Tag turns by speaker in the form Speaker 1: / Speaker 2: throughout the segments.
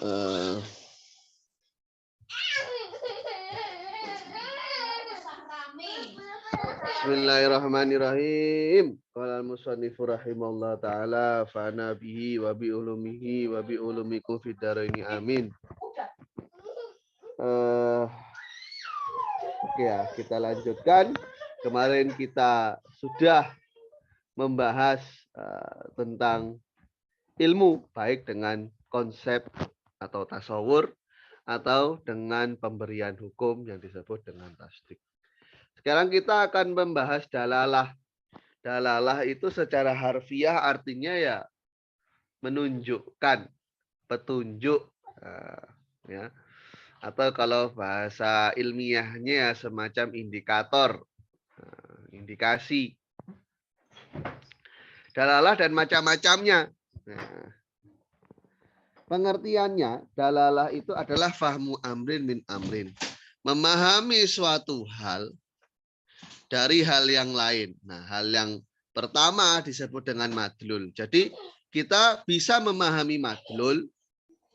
Speaker 1: Eh, Bismillahirrahmanirrahim. Qala al-musannifu rahimahullah ta'ala fa'ana bihi wa bi ulumihi wa bi ulumikum fid dharaini amin. Oke ya, kita lanjutkan. Kemarin kita sudah membahas tentang ilmu, baik dengan konsep atau tasawur atau dengan pemberian hukum yang disebut dengan tasdik. Sekarang kita akan membahas dalalah. Dalalah itu secara harfiah artinya ya menunjukkan, petunjuk, ya. Atau kalau bahasa ilmiahnya semacam indikator, indikasi. Dalalah dan macam-macamnya. Nah, pengertiannya, dalalah itu adalah fahmu amrin min amrin. Memahami suatu hal dari hal yang lain. Nah, hal yang pertama disebut dengan madlul. Jadi, kita bisa memahami madlul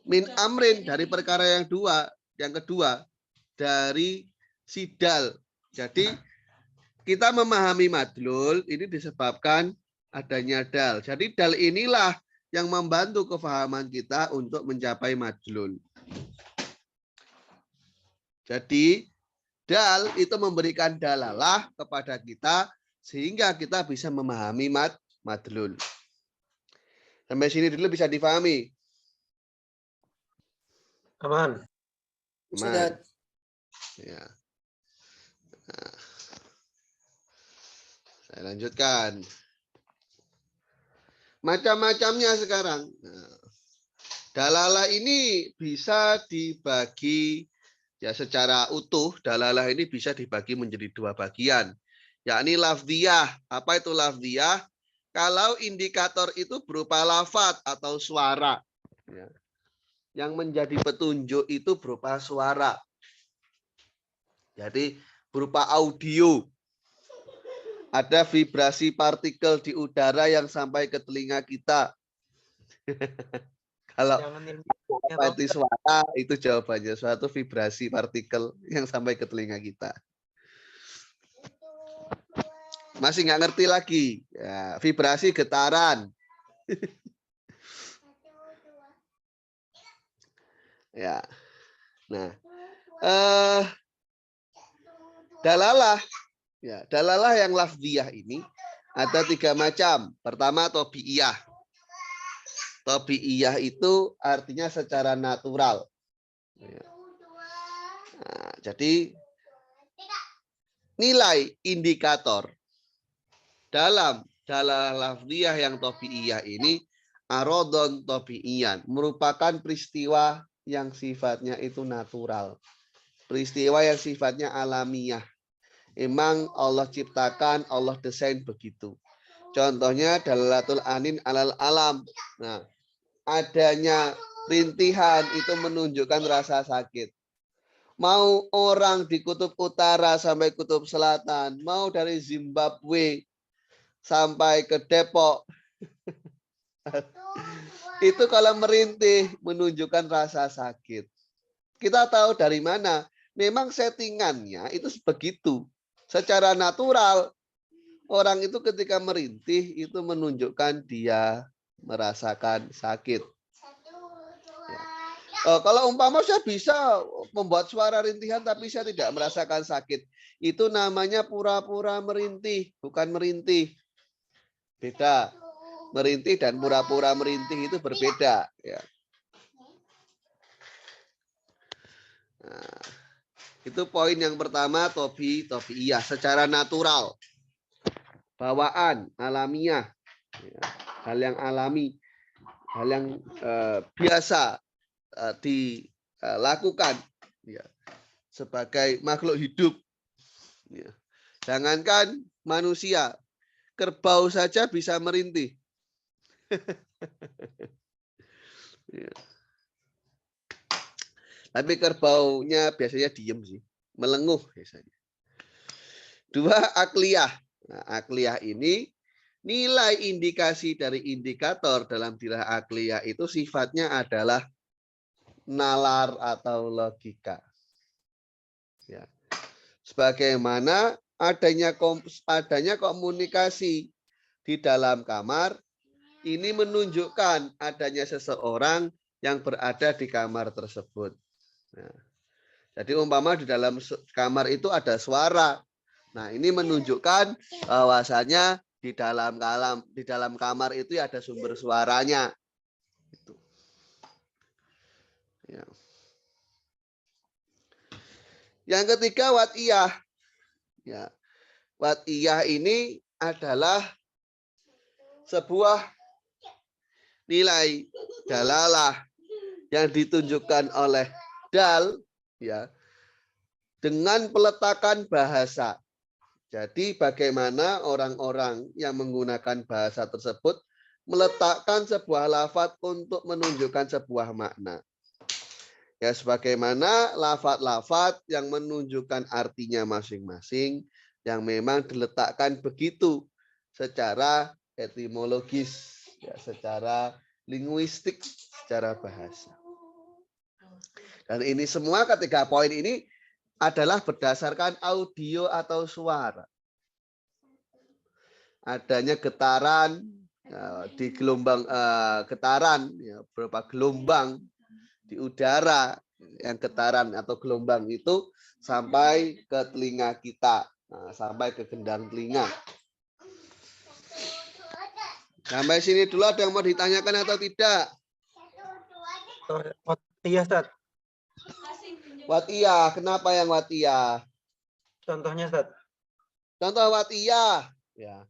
Speaker 1: min amrin dari perkara yang dua. Yang kedua, dari sidal. Jadi, kita memahami madlul ini disebabkan adanya dal. Jadi, dal inilah yang membantu kefahaman kita untuk mencapai madlul. Jadi, dal itu memberikan dalalah kepada kita sehingga kita bisa memahami madlul. Sampai sini dulu bisa difahami?
Speaker 2: Aman.
Speaker 1: Aman. Ya. Nah, saya lanjutkan. Macam-macamnya sekarang. Nah, dalalah ini bisa dibagi ya secara utuh. Dalalah ini bisa dibagi menjadi dua bagian, yakni lafdhiyah. Apa itu lafdhiyah? Kalau indikator itu berupa lafadz atau suara, ya. Yang menjadi petunjuk itu berupa suara. Jadi berupa audio. Ada vibrasi partikel di udara yang sampai ke telinga kita. Kalau itu suara, itu jawabannya. Suatu vibrasi partikel yang sampai ke telinga kita. Masih nggak ngerti lagi. Ya, vibrasi getaran. Ya. Nah, dalalah. Ya, dalalah yang lafdhiyah ini ada tiga macam. Pertama, tobi'iyah. Tobi'iyah itu artinya secara natural. Ya. Nah, jadi nilai indikator dalam dalalah lafdhiyah yang tobi'iyah ini arodon tobi'iyan, merupakan peristiwa yang sifatnya itu natural. Peristiwa yang sifatnya alamiah. Emang Allah ciptakan, Allah desain begitu. Contohnya dalalatul anin alal alam. Nah, adanya rintihan itu menunjukkan rasa sakit. Mau orang di kutub utara sampai kutub selatan, mau dari Zimbabwe sampai ke Depok, itu kalau merintih menunjukkan rasa sakit. Kita tahu dari mana? Memang settingannya itu begitu. Secara natural, orang itu ketika merintih itu menunjukkan dia merasakan sakit. Ya. Kalau umpama saya bisa membuat suara rintihan tapi saya tidak merasakan sakit, itu namanya pura-pura merintih, bukan merintih. Beda. Merintih dan pura-pura merintih itu berbeda. Ya. Nah, itu poin yang pertama, tobi'iyah, secara natural. Bawaan, alamiah. Ya, hal yang alami. Hal yang biasa dilakukan ya, sebagai makhluk hidup. Ya. Jangankan manusia, kerbau saja bisa merintih. Ya. Tapi kerbaunya biasanya diem sih, melenguh biasanya. Dua, akliyah. Nah, akliyah ini nilai indikasi dari indikator dalam dilah akliyah itu sifatnya adalah nalar atau logika. Ya. Sebagaimana adanya komunikasi di dalam kamar, ini menunjukkan adanya seseorang yang berada di kamar tersebut. Nah, jadi umpama di dalam kamar itu ada suara. Nah, ini menunjukkan bahwasanya di dalam kamar itu ada sumber suaranya. Itu. Ya. Yang ketiga wat'iyah. Ya. Wat'iyah ini adalah sebuah nilai dalalah yang ditunjukkan oleh dal, ya, dengan peletakan bahasa. Jadi bagaimana orang-orang yang menggunakan bahasa tersebut meletakkan sebuah lafaz untuk menunjukkan sebuah makna. Ya, sebagaimana lafaz-lafaz yang menunjukkan artinya masing-masing yang memang diletakkan begitu secara etimologis, ya, secara linguistik, secara bahasa. Dan ini semua ketiga poin ini adalah berdasarkan audio atau suara. Adanya getaran di gelombang getaran, ya, beberapa gelombang di udara, yang getaran atau gelombang itu sampai ke telinga kita, sampai ke gendang telinga. Sampai sini dulu ada yang mau ditanyakan atau tidak?
Speaker 2: Iya, Ustaz.
Speaker 1: Watiyah, kenapa yang watiyah?
Speaker 2: Contohnya, Ustaz.
Speaker 1: Contoh watiyah, ya.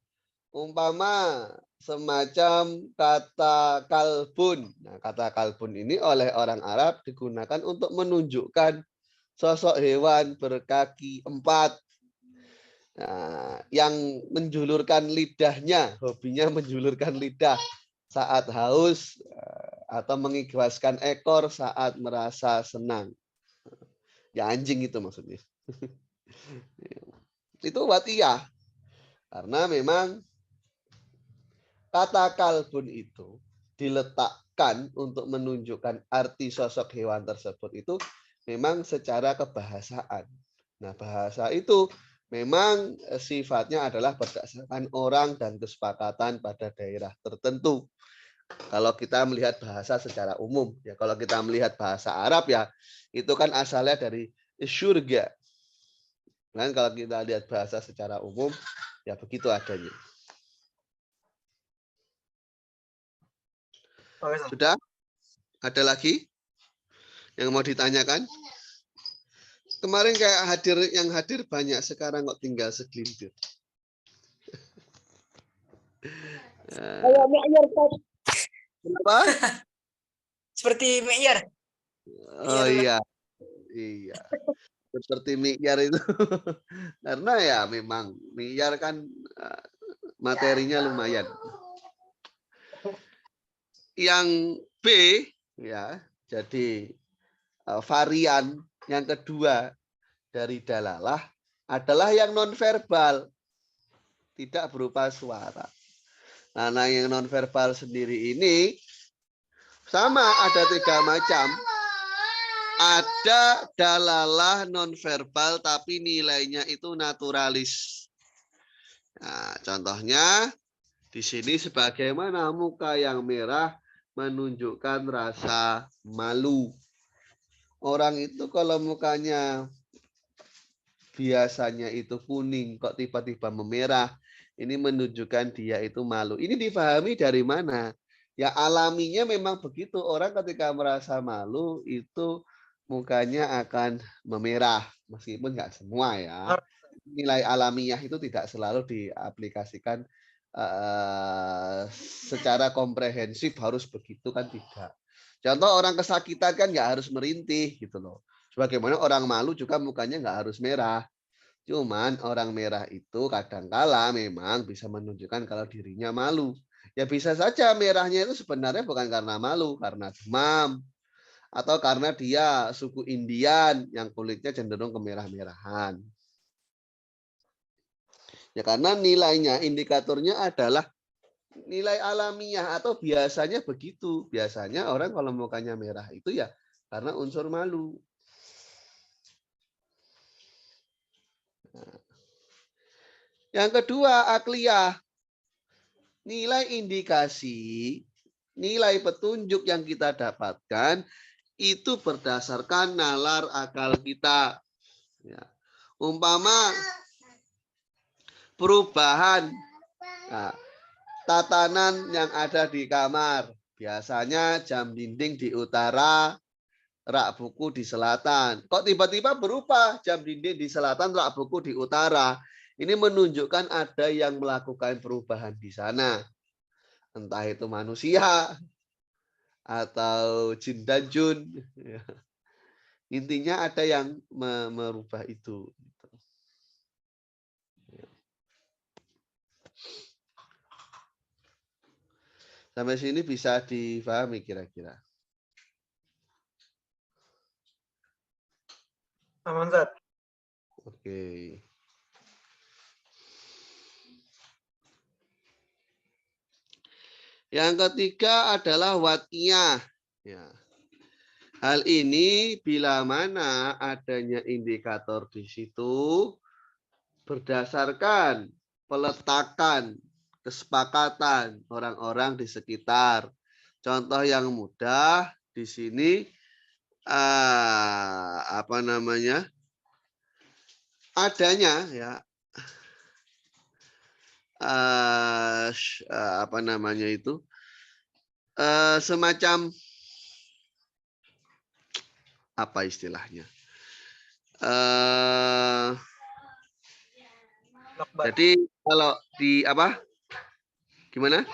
Speaker 1: Umpama semacam kata kalbun. Nah, kata kalbun ini oleh orang Arab digunakan untuk menunjukkan sosok hewan berkaki 4. Nah, yang menjulurkan lidahnya, hobinya menjulurkan lidah saat haus atau mengikhlaskan ekor saat merasa senang. Ya anjing itu maksudnya. Itu watiyah. Karena memang kata kalbun itu diletakkan untuk menunjukkan arti sosok hewan tersebut itu memang secara kebahasaan. Nah, bahasa itu memang sifatnya adalah berdasarkan orang dan kesepakatan pada daerah tertentu. Kalau kita melihat bahasa secara umum, ya kalau kita melihat bahasa Arab ya itu kan asalnya dari syurga. Dan kalau kita lihat bahasa secara umum ya begitu adanya. Sudah? Ada lagi yang mau ditanyakan? Kemarin kayak yang hadir banyak, sekarang kok tinggal segelintir.
Speaker 3: Kayak Me'yar, Pak.
Speaker 1: Kenapa?
Speaker 4: Seperti Me'yar.
Speaker 1: Oh iya, iya. Seperti Mi'yar itu. Karena ya memang Mi'yar kan materinya lumayan. Yang B ya, jadi varian yang kedua dari dalalah adalah yang nonverbal, tidak berupa suara. Nah, yang nonverbal sendiri ini sama, ada 3 macam. Ada dalalah nonverbal tapi nilainya itu naturalis. Nah, contohnya di sini sebagaimana muka yang merah menunjukkan rasa malu. Orang itu kalau mukanya biasanya itu kuning kok tiba-tiba memerah, ini menunjukkan dia itu malu. Ini dipahami dari mana? Ya alaminya memang begitu. Orang ketika merasa malu itu mukanya akan memerah. Meskipun nggak semua ya. Nilai alamiah itu tidak selalu diaplikasikan secara komprehensif harus begitu kan tidak. Contoh orang kesakitan kan nggak harus merintih gitu loh. Sebagaimana orang malu juga mukanya nggak harus merah. Cuman orang merah itu kadangkala memang bisa menunjukkan kalau dirinya malu. Ya bisa saja merahnya itu sebenarnya bukan karena malu, karena demam. Atau karena dia suku Indian yang kulitnya cenderung kemerah-merahan. Ya karena nilainya, indikatornya adalah nilai alamiah atau biasanya begitu. Biasanya orang kalau mukanya merah itu ya karena unsur malu. Yang kedua, akliyah. Nilai indikasi, nilai petunjuk yang kita dapatkan itu berdasarkan nalar akal kita. Ya. Umpama perubahan tatanan yang ada di kamar. Biasanya jam dinding di utara, rak buku di selatan. Kok tiba-tiba berubah jam dinding di selatan, rak buku di utara? Ini menunjukkan ada yang melakukan perubahan di sana. Entah itu manusia atau jin dan jun. Intinya ada yang merubah itu. Sampai sini bisa difahami kira-kira.
Speaker 2: Aman, Ustaz.
Speaker 1: Oke. Yang ketiga adalah watiyah. Ya. Hal ini bila mana adanya indikator di situ berdasarkan peletakan kesepakatan orang-orang di sekitar. Contoh yang mudah di sini apa namanya? Adanya ya apa namanya itu semacam apa istilahnya? Jadi kalau di apa? Gimana?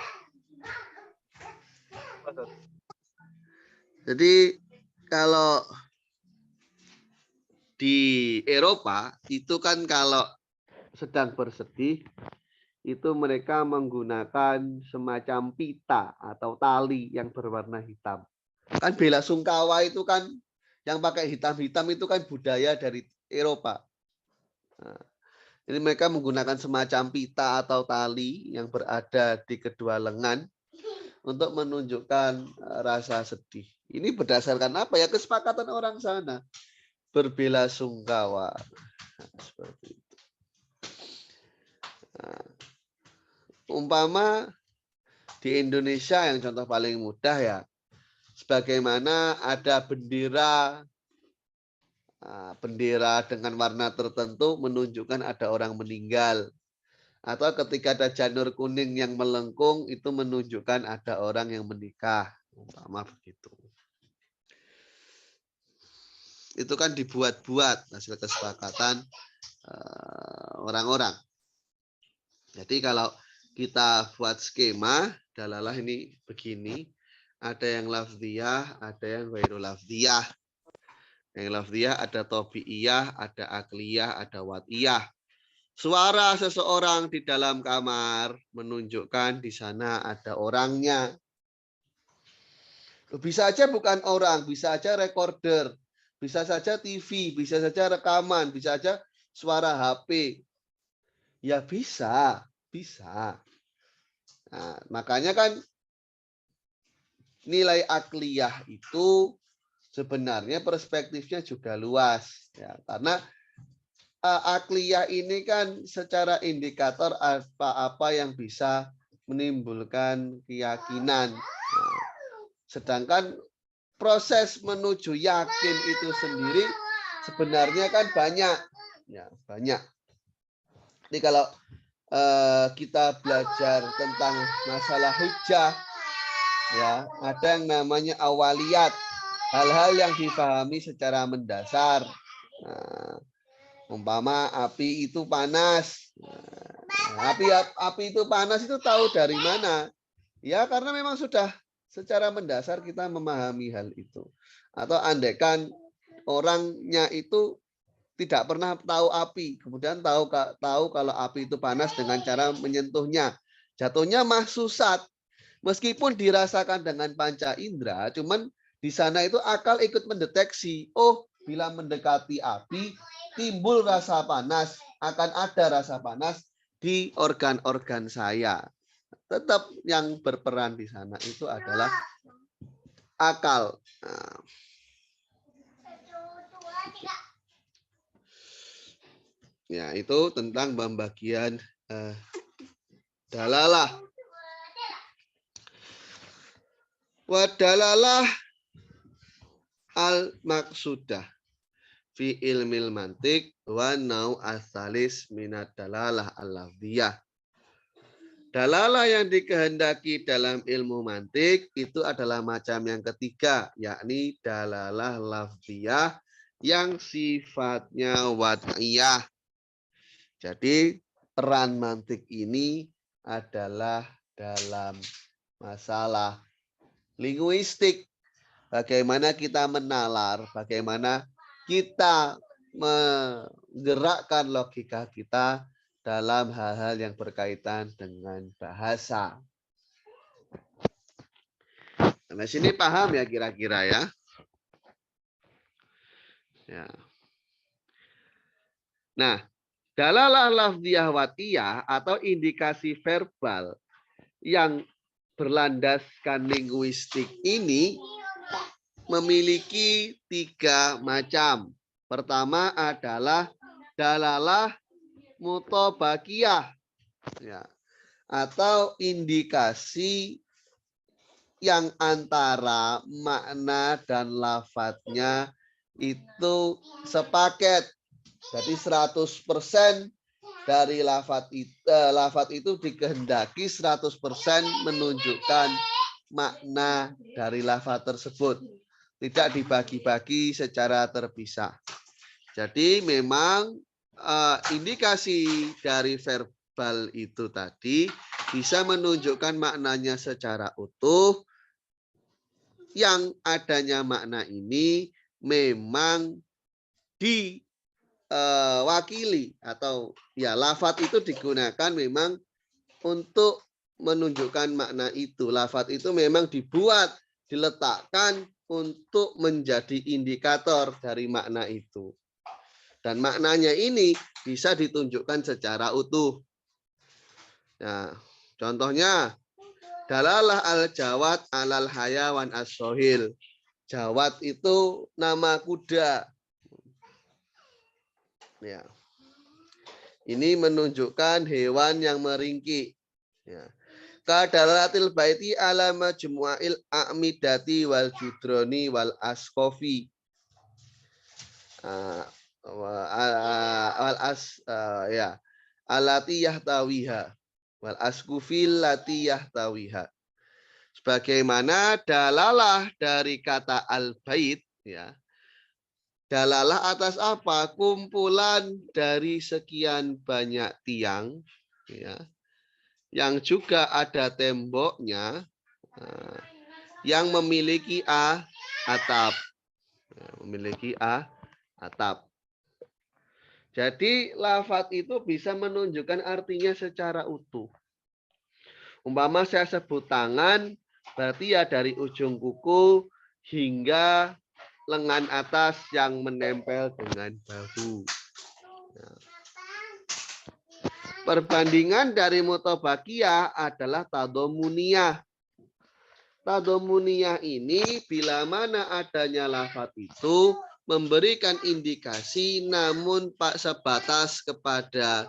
Speaker 1: Jadi kalau di Eropa itu kan kalau sedang bersedih itu mereka menggunakan semacam pita atau tali yang berwarna hitam. Kan bela sungkawa itu kan yang pakai hitam-hitam itu kan budaya dari Eropa. Nah, jadi mereka menggunakan semacam pita atau tali yang berada di kedua lengan untuk menunjukkan rasa sedih. Ini berdasarkan apa ya? Kesepakatan orang sana. Berbela sungkawa. Seperti itu. Nah, umpama di Indonesia yang contoh paling mudah ya, sebagaimana ada bendera dengan warna tertentu menunjukkan ada orang meninggal. Atau ketika ada janur kuning yang melengkung itu menunjukkan ada orang yang menikah. Umpama begitu. Itu kan dibuat-buat hasil kesepakatan orang-orang. Jadi kalau kita buat skema, dalalah ini begini. Ada yang lafziyah, ada yang ghairu lafziyah. Yang lafziyah ada tobi'iyah, ada akliyah, ada watiyah. Suara seseorang di dalam kamar menunjukkan di sana ada orangnya. Bisa saja bukan orang, bisa saja recorder, bisa saja TV, bisa saja rekaman, bisa saja suara HP. Ya bisa, bisa. Nah, makanya kan nilai akliyah itu sebenarnya perspektifnya juga luas. Ya, karena akliyah ini kan secara indikator apa-apa yang bisa menimbulkan keyakinan. Nah, sedangkan proses menuju yakin itu sendiri sebenarnya kan banyak. Ya, banyak. Jadi kalau kita belajar tentang masalah hujjah, ya ada yang namanya awaliyat, hal-hal yang dipahami secara mendasar. Nah, umpama api itu panas, api itu panas itu tahu dari mana? Ya karena memang sudah secara mendasar kita memahami hal itu. Atau andaikan orangnya itu tidak pernah tahu api, kemudian tahu kalau api itu panas dengan cara menyentuhnya, jatuhnya mahsusat. Meskipun dirasakan dengan panca indera, cuman di sana itu akal ikut mendeteksi. Oh, bila mendekati api, timbul rasa panas, akan ada rasa panas di organ-organ saya. Tetap yang berperan di sana itu adalah akal. Nah, Ya, itu tentang pembagian dalalah. Wadalalah al-maksudah fi ilmil mantik wa nau asalis minat dalalah al-lafziyah. Dalalah yang dikehendaki dalam ilmu mantik itu adalah macam yang ketiga, yakni dalalah lafziyah yang sifatnya wad'iyah. Jadi peran mantik ini adalah dalam masalah linguistik. Bagaimana kita menalar, bagaimana kita menggerakkan logika kita dalam hal-hal yang berkaitan dengan bahasa. Nah, sini paham ya kira-kira ya? Ya. Nah, dalalah lafziyah watiyah atau indikasi verbal yang berlandaskan linguistik ini memiliki 3 macam. Pertama adalah dalalah mutobakiyah, ya, atau indikasi yang antara makna dan lafadznya itu sepaket. Jadi 100% dari lafadz itu dikehendaki 100% menunjukkan makna dari lafadz tersebut. Tidak dibagi-bagi secara terpisah. Jadi memang indikasi dari verbal itu tadi bisa menunjukkan maknanya secara utuh. Yang adanya makna ini memang diwakili atau ya lafadz itu digunakan memang untuk menunjukkan makna itu. Lafadz itu memang dibuat, diletakkan untuk menjadi indikator dari makna itu. Dan maknanya ini bisa ditunjukkan secara utuh. Nah, contohnya dalalah al-jawad alal hayawan as-sohil. Jawad itu nama kuda. Ya. Ini menunjukkan hewan yang meringkik. Ya. Kadalatil baiti ala majmu'il a'midati wal judroni wal askofi. Ya. Alati yahtawiha wal askufil lati yahtawiha. Sebagaimana dalalah dari kata al-bait, ya. Dalalah atas apa? Kumpulan dari sekian banyak tiang, ya, yang juga ada temboknya, yang memiliki atap, memiliki atap. Jadi lafadz itu bisa menunjukkan artinya secara utuh. Umpama saya sebut tangan, berarti ya dari ujung kuku hingga lengan atas yang menempel dengan bahu. Perbandingan dari mutobakiyah adalah tadomuniyah. Tadomuniyah ini bila mana adanya lafadz itu memberikan indikasi namun pak sebatas kepada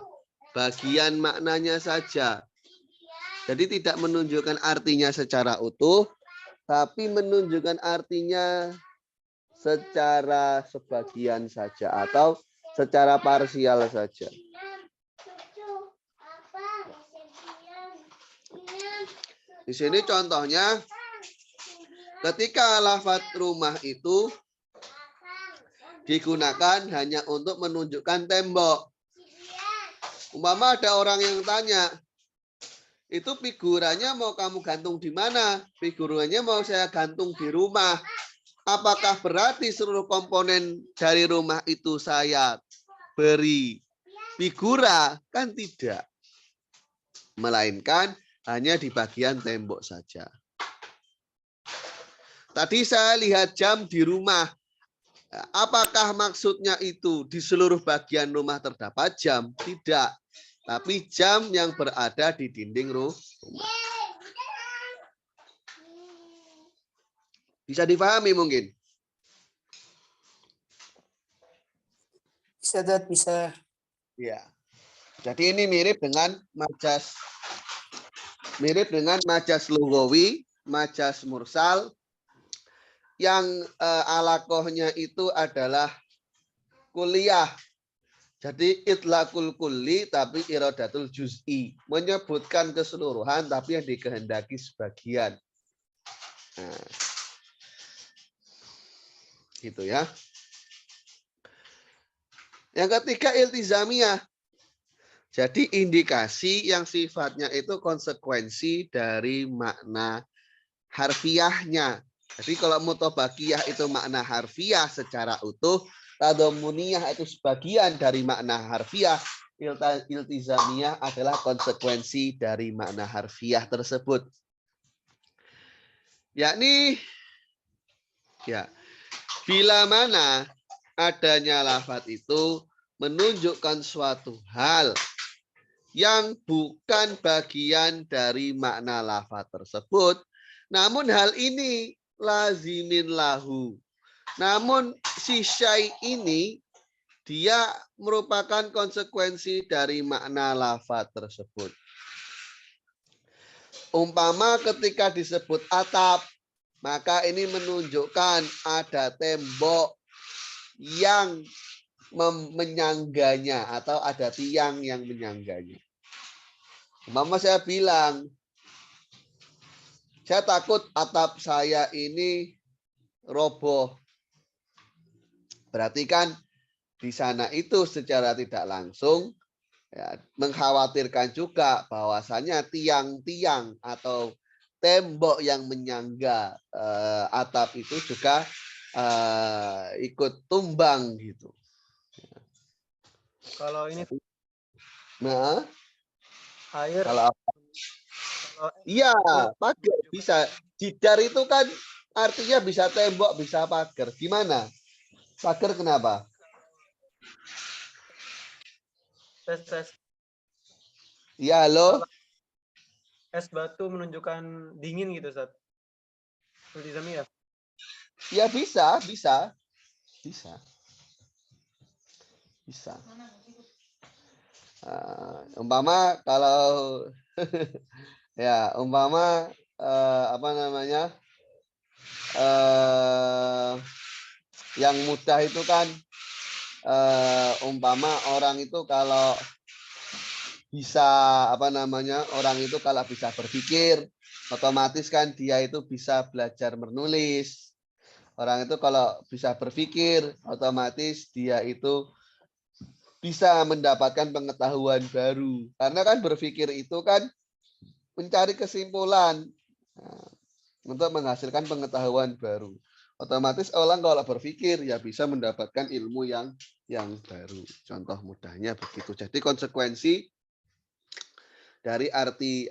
Speaker 1: bagian maknanya saja. Jadi tidak menunjukkan artinya secara utuh, tapi menunjukkan artinya secara sebagian saja atau secara parsial saja. Di sini contohnya ketika lafadz rumah itu digunakan hanya untuk menunjukkan tembok. Umpama ada orang yang tanya, itu figurannya mau kamu gantung di mana? Figurannya mau saya gantung di rumah. Apakah berarti seluruh komponen dari rumah itu saya beri figura? Kan tidak. Melainkan hanya di bagian tembok saja. Tadi saya lihat jam di rumah. Apakah maksudnya itu di seluruh bagian rumah terdapat jam? Tidak. Tapi jam yang berada di dinding rumah. Bisa dipahami mungkin?
Speaker 4: Bisa, Ustaz, bisa.
Speaker 1: Ya. Jadi ini mirip dengan majas lughawi, majas mursal yang alakohnya itu adalah kuliah. Jadi itlaqul kulli tapi iradatul juz'i, menyebutkan keseluruhan tapi yang dikehendaki sebagian. Nah, gitu ya. Yang ketiga iltizamiyah. Jadi indikasi yang sifatnya itu konsekuensi dari makna harfiahnya. Jadi kalau mutobakiyah itu makna harfiah secara utuh, tadomuniyah itu sebagian dari makna harfiah, iltizamiyah adalah konsekuensi dari makna harfiah tersebut. Yakni ya, bila mana adanya lafaz itu menunjukkan suatu hal yang bukan bagian dari makna lafaz tersebut, namun hal ini lazimin lahu. Namun si syai ini dia merupakan konsekuensi dari makna lafaz tersebut. Umpama ketika disebut atap, maka ini menunjukkan ada tembok yang menyangganya atau ada tiang yang menyangganya. Umpama saya bilang, saya takut atap saya ini roboh. Berarti kan di sana itu secara tidak langsung ya, mengkhawatirkan juga bahwasanya tiang-tiang atau tembok yang menyangga atap itu juga ikut tumbang gitu.
Speaker 2: Kalau ini
Speaker 1: Nah,
Speaker 2: air,
Speaker 1: kalau
Speaker 2: kalau
Speaker 1: iya
Speaker 2: itu
Speaker 1: pagar bisa. Jidar itu kan artinya bisa tembok, bisa pagar. Gimana? Pagar kenapa?
Speaker 2: tes.
Speaker 1: Iya, halo.
Speaker 2: Kalau es batu menunjukkan dingin gitu, Ustaz. Iltizamiyah.
Speaker 1: Ya bisa. Umpama kalau ya umpama apa namanya yang mudah itu kan umpama orang itu kalau bisa apa namanya orang itu kalau bisa berpikir otomatis kan dia itu bisa belajar menulis. Orang itu kalau bisa berpikir otomatis dia itu bisa mendapatkan pengetahuan baru. Karena kan berpikir itu kan mencari kesimpulan untuk menghasilkan pengetahuan baru. Otomatis orang kalau berpikir ya bisa mendapatkan ilmu yang baru. Contoh mudahnya begitu. Jadi konsekuensi dari arti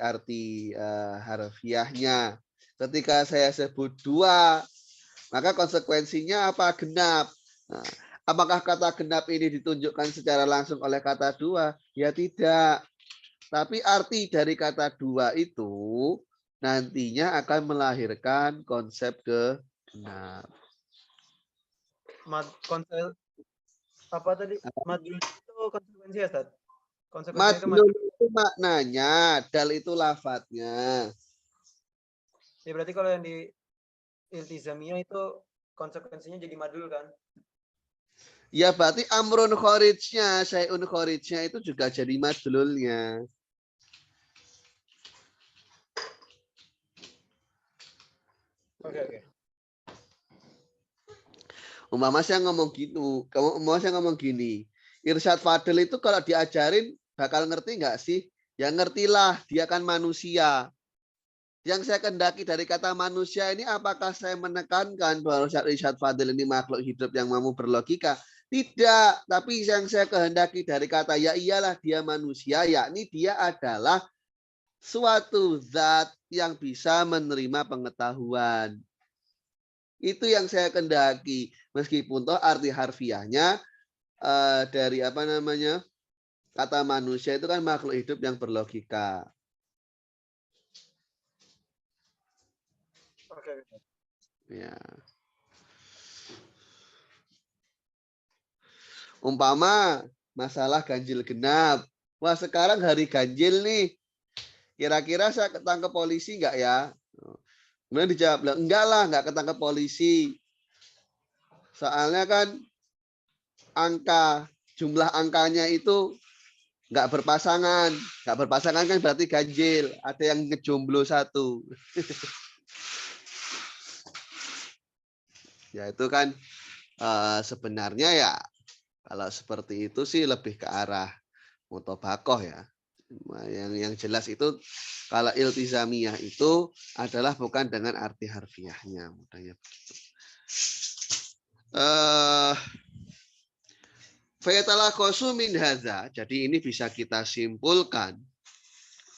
Speaker 1: harfiahnya. Ketika saya sebut dua, maka konsekuensinya apa? Genap. Nah, apakah kata genap ini ditunjukkan secara langsung oleh kata dua? Ya tidak. Tapi arti dari kata dua itu nantinya akan melahirkan konsep genap.
Speaker 2: Konsep apa tadi? Madlul itu konsekuensi ya, Ustaz? Konsekuensinya itu
Speaker 1: Madlul itu maknanya, dal itu lafadznya.
Speaker 2: ya berarti kalau yang di iltizamiyah itu konsekuensinya jadi madlul kan?
Speaker 1: Ya berarti amrun khorijnya, syai'un khorijnya itu juga jadi madlulnya.
Speaker 2: Oke.
Speaker 1: Umpama saya ngomong gitu, umpama saya ngomong gini, Irsyad Fadil itu kalau diajarin bakal ngerti nggak sih? Ya ngertilah, dia kan manusia. Yang saya kendaki dari kata manusia ini apakah saya menekankan bahwa Irsyad Fadil ini makhluk hidup yang mampu berlogika? Tidak, tapi yang saya kehendaki dari kata ya iyalah dia manusia, yakni dia adalah suatu zat yang bisa menerima pengetahuan. Itu yang saya kendaki. Meskipun toh arti harfiahnya dari apa namanya kata manusia itu kan makhluk hidup yang berlogika.
Speaker 2: Oke.
Speaker 1: Ya. Umpama masalah ganjil genap. Wah, sekarang hari ganjil nih. Kira-kira saya ketangkep polisi nggak ya? Kemudian dijawab, enggak lah, nggak ketangkep polisi. Soalnya kan jumlah angkanya itu nggak berpasangan. Nggak berpasangan kan berarti ganjil. Ada yang ngejomblo satu. Ya itu kan sebenarnya ya kalau seperti itu sih lebih ke arah mutobakoh ya. Yang jelas itu kalau iltizamiyah itu adalah bukan dengan arti harfiahnya, mudahnya begitu. Fayatalakosu min hadza. Jadi ini bisa kita simpulkan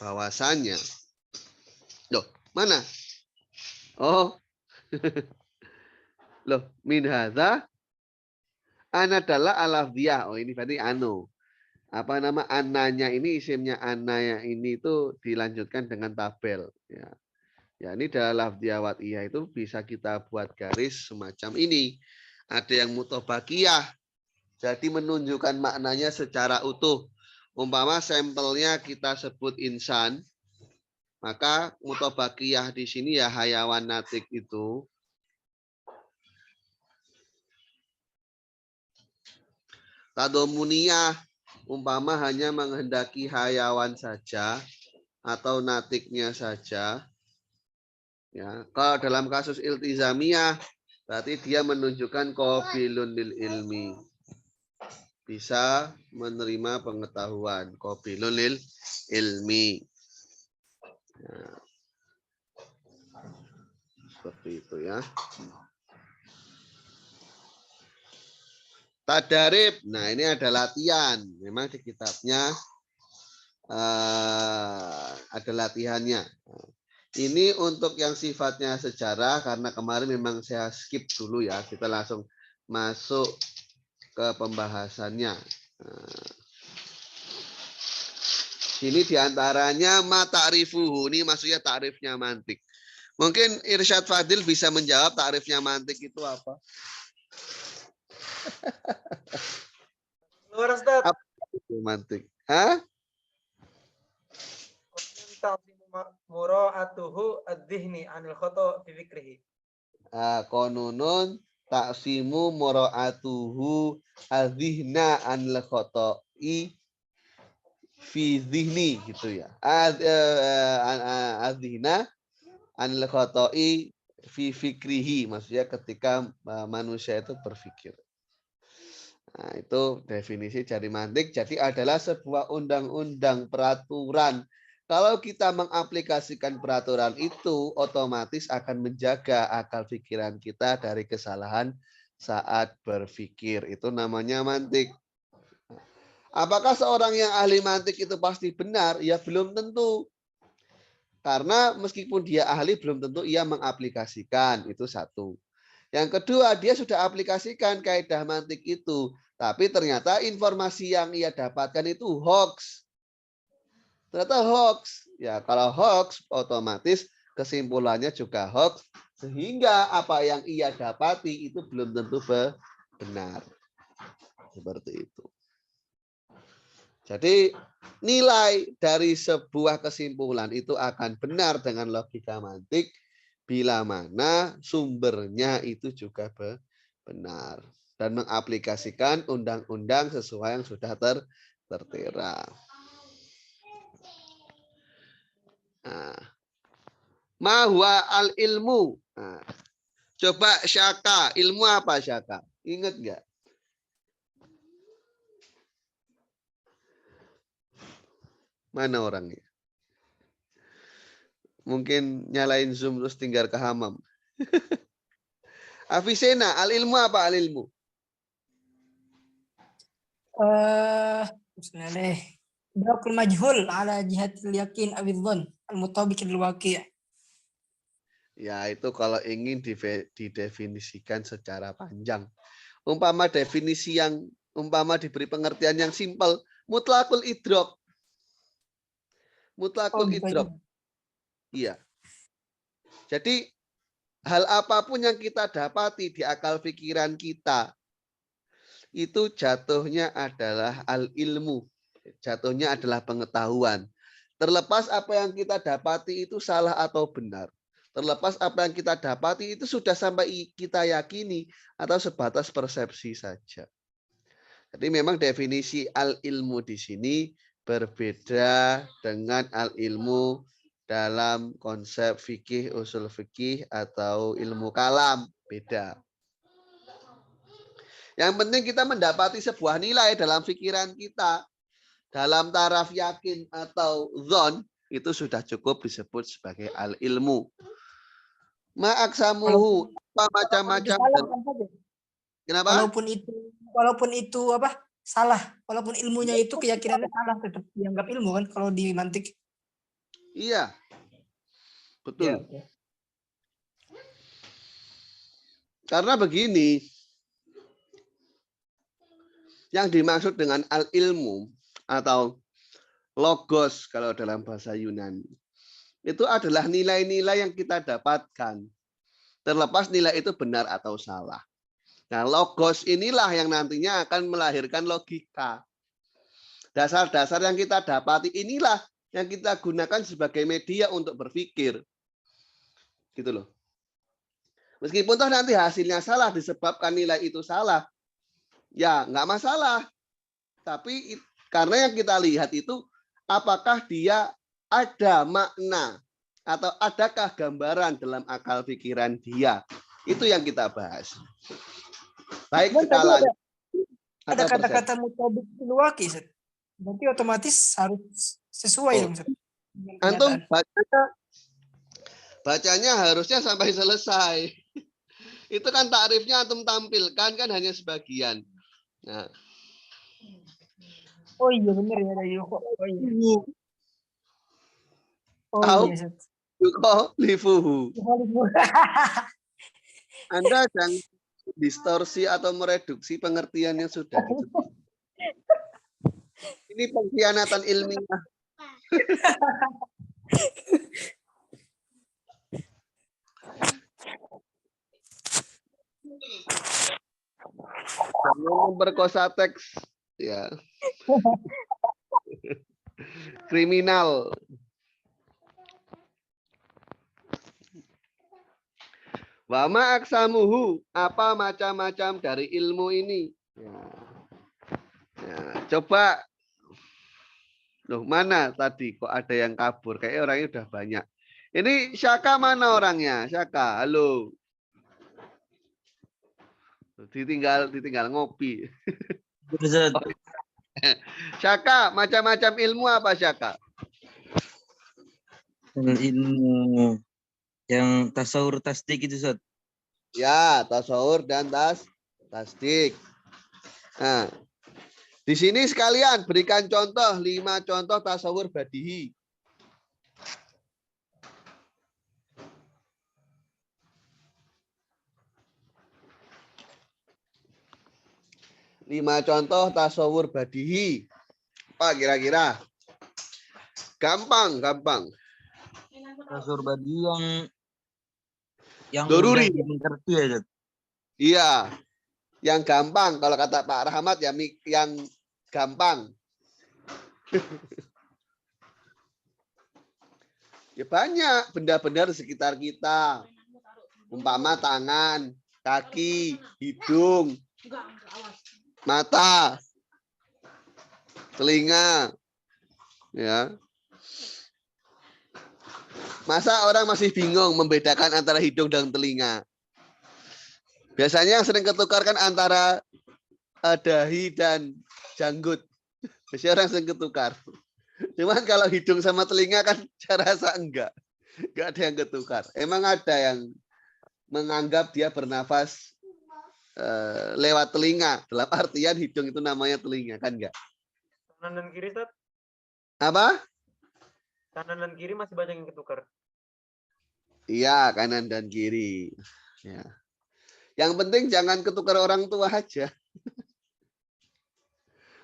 Speaker 1: bahwasannya. Loh, mana? Oh. Loh, min hadza adalah alafdiyah. Oh, ini berarti anu. Apa nama ananya ini, isimnya ananya ini itu dilanjutkan dengan tabel ya. Ya, ini dalam lafdhiyah wat'iyah itu bisa kita buat garis semacam ini. Ada yang mutobakiyah. Jadi menunjukkan maknanya secara utuh. Umpama sampelnya kita sebut insan, maka mutobakiyah di sini ya hayawan natik itu. Tadomuniyah umpama hanya menghendaki hayawan saja atau natiknya saja. Ya, kalau dalam kasus iltizamiyah berarti dia menunjukkan qabilun lil ilmi. Bisa menerima pengetahuan, qabilun lil ilmi. Ya. Seperti itu ya. Tadarib. Nah, ini ada latihan. Memang di kitabnya ada latihannya. Ini untuk yang sifatnya sejarah, karena kemarin memang saya skip dulu ya. Kita langsung masuk ke pembahasannya. Ini diantaranya ma ta'rifuhu. Ini maksudnya ta'rifnya mantik. Mungkin Irsyad Fadil bisa menjawab ta'rifnya mantik itu apa?
Speaker 2: Luar Ustaz.
Speaker 1: Apa itu mantik? Hah?
Speaker 2: Mura'atuhu ad-dhihni 'anil khata' fi fikrihi.
Speaker 1: Konunun taksimu mura'atuhu adzihna anil khoto'i fi dhihni gitu ya. Adzihna anil khoto'i fi fikrihi, maksudnya ketika manusia itu berpikir. Nah, itu definisi dari mantik. Jadi adalah sebuah undang-undang peraturan. Kalau kita mengaplikasikan peraturan itu, otomatis akan menjaga akal pikiran kita dari kesalahan saat berpikir. Itu namanya mantik. Apakah seorang yang ahli mantik itu pasti benar? Ya belum tentu. Karena meskipun dia ahli, belum tentu ia mengaplikasikan. Itu satu. Yang kedua, dia sudah aplikasikan kaidah mantik itu. Tapi ternyata informasi yang ia dapatkan itu hoax. Ternyata hoax. Ya, kalau hoax, otomatis kesimpulannya juga hoax. Sehingga apa yang ia dapati itu belum tentu benar. Seperti itu. Jadi nilai dari sebuah kesimpulan itu akan benar dengan logika mantik bila mana sumbernya itu juga benar. Dan mengaplikasikan undang-undang sesuai yang sudah tertera. Nah, ma huwa al ilmu. Nah, coba Syaka, ilmu apa Syaka? Ingat nggak? Mana orangnya? Mungkin nyalain Zoom terus tinggal ke hamam. Afisena, al ilmu apa al ilmu?
Speaker 4: Bismillah. Idrakul majhul ala jihatil yakin awidhon al-mutabiq lil waqi'.
Speaker 1: Ya, itu kalau ingin didefinisikan secara panjang. Umpama definisi yang diberi pengertian yang simpel, mutlakul idrok. Mutlakul idrok. Iya. Jadi hal apapun yang kita dapati di akal pikiran kita itu jatuhnya adalah al-ilmu. Jatuhnya adalah pengetahuan. Terlepas apa yang kita dapati itu salah atau benar. Terlepas apa yang kita dapati itu sudah sampai kita yakini atau sebatas persepsi saja. Jadi memang definisi al-ilmu di sini berbeda dengan al-ilmu dalam konsep fikih, usul fikih, atau ilmu kalam. Beda. Yang penting kita mendapati sebuah nilai dalam pikiran kita. Dalam taraf yakin atau zon, itu sudah cukup disebut sebagai al-ilmu. Ma'aksamuhu, apa macam-macam. Kenapa?
Speaker 4: Walaupun itu apa salah, walaupun ilmunya itu keyakinannya salah tetap dianggap ilmu kan kalau di mantik.
Speaker 1: Iya. Betul.
Speaker 4: Ya.
Speaker 1: Karena begini, yang dimaksud dengan al-ilmu atau logos kalau dalam bahasa Yunani, itu adalah nilai-nilai yang kita dapatkan. Terlepas nilai itu benar atau salah. Nah, logos inilah yang nantinya akan melahirkan logika. Dasar-dasar yang kita dapati inilah yang kita gunakan sebagai media untuk berpikir. Gitu loh. Meskipun toh nanti hasilnya salah disebabkan nilai itu salah, ya nggak masalah. Tapi karena yang kita lihat itu apakah dia ada makna atau adakah gambaran dalam akal pikiran dia. Itu yang kita bahas. Baik skalanya.
Speaker 4: Ada kata-kata mutabik luwaki, berarti otomatis harus sesuai dong.
Speaker 1: Antum bacanya harusnya sampai selesai. Itu kan takrifnya antum tampilkan kan hanya sebagian. Nah.
Speaker 4: Oh iya benar ya dari Yuko. Oh iya.
Speaker 1: Tahu? Yuko lifuhu. Anda jangan distorsi atau mereduksi pengertian yang sudah disebut. Ini pengkhianatan ilmiah. Jangan memperkosa teks, ya. Kriminal. Wama aksamuhu, apa macam-macam dari ilmu ini? Ya, coba, loh mana tadi kok ada yang kabur? Kayaknya orangnya udah banyak. Ini Syaka mana orangnya? Syaka, halo. Ditinggal ngopi. Syaka, macam-macam ilmu apa Syaka?
Speaker 5: Ilmu yang tasawur tasdik itu, Ustaz.
Speaker 1: Ya, tasawur dan tasdik. Nah, di sini sekalian berikan contoh 5 contoh tasawur badihi. Lima contoh tasawur badihi. Apa kira-kira? Gampang.
Speaker 5: Tasawur badihi yang
Speaker 1: Doruri.
Speaker 5: mengerti ya, Ustaz.
Speaker 1: Iya. Yang gampang kalau kata Pak Rahmat ya yang gampang. Ya banyak benda-benda di sekitar kita. Umpama tangan, kaki, hidung, mata, telinga. Ya. Masa orang masih bingung membedakan antara hidung dan telinga? Biasanya yang sering ketukar kan antara dahi dan janggut. Biasanya orang sering ketukar. Cuman kalau hidung sama telinga kan saya rasa enggak. Enggak ada yang ketukar. Emang ada yang menganggap dia bernafas lewat telinga. Dalam artian hidung itu namanya telinga, kan enggak?
Speaker 2: Kanan dan kiri, Ustaz?
Speaker 1: Apa?
Speaker 2: Kanan dan kiri masih banyak yang ketukar.
Speaker 1: Iya, kanan dan kiri. Ya. Yang penting jangan ketukar orang tua aja.